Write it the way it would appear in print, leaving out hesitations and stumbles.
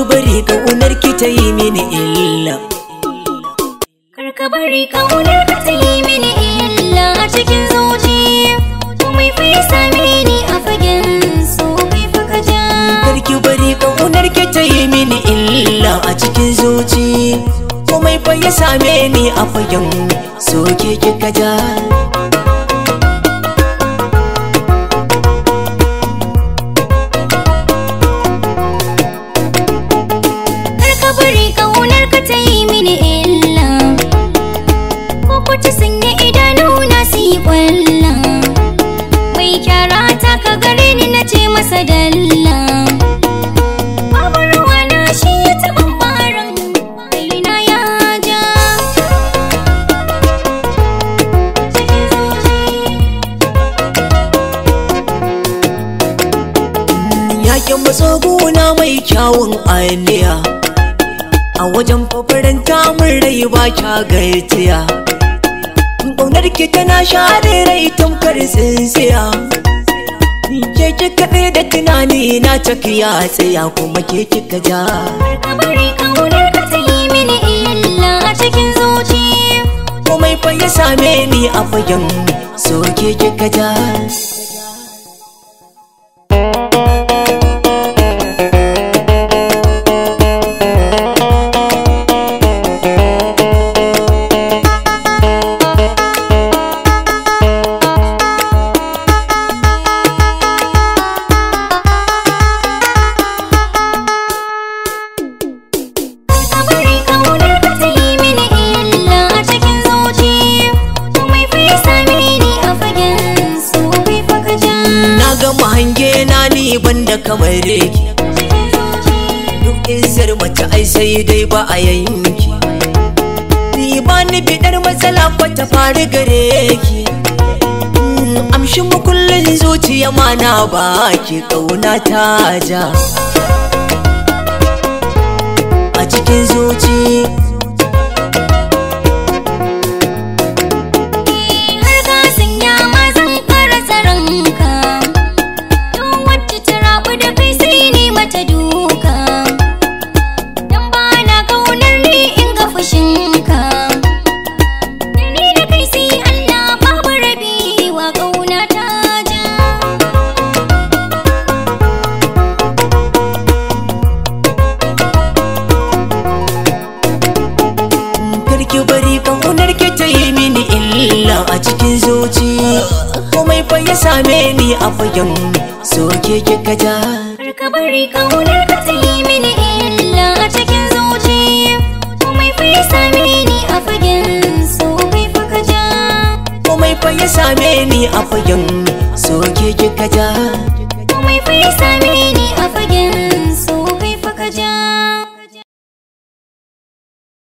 bari ƙaunar ki ta yi mini illa. Karka bari ƙaunar ka ta yi mini illa a cikin zuci. Komai fa ya same ni a fagen so kai fa ka ja. Karki bari ƙaunar ki ta yi mini illa a cikin zuci. Komai fa ya same ni a fagen so ke kika ja. Karka bari ƙaunar ka ta yi mini illa, ko ko ta sanya idanuna su yi ƙwalla. Mai kyara ta ka gare ni na ce masa dalla. Babu ruwana shi ya taɓa ɓarin kaina ya ja. Yakin matsoguna mai kyawun aniya, a wajen fafaranta mun rai ba kya gajiya. Ƙaunar ki tana share rai tamkar tsintsiya. Ke kika ɗaya da tunani na tafiya tsaya kuma ke kika ja. Karka bari ƙaunar ka ta yi mini illa a cikin zuci. Komai fa ya same ni a fagen so ke kika ja. Hange na ni banda kamar ki, duk izar mace ai sai dai ba a yanki. Ni ba ni bidar matsala ko ta faru gare ki. Amshin mukullin zuciya ma na ba ki ƙauna ta ja a cikin zuci. Ki bari ƙaunar ki ta yi mini illa a cikin zuci. Komai fa ya same ni a fagen so ke kika ja. Karka bari ƙaunar ka ta yi mini illa a cikin zuci. Komai fa ya same ni a fagen so kai fa ka ja. Komai fa ya same ni a fagen so ke kika ja. Komai fa ya same ni a fagen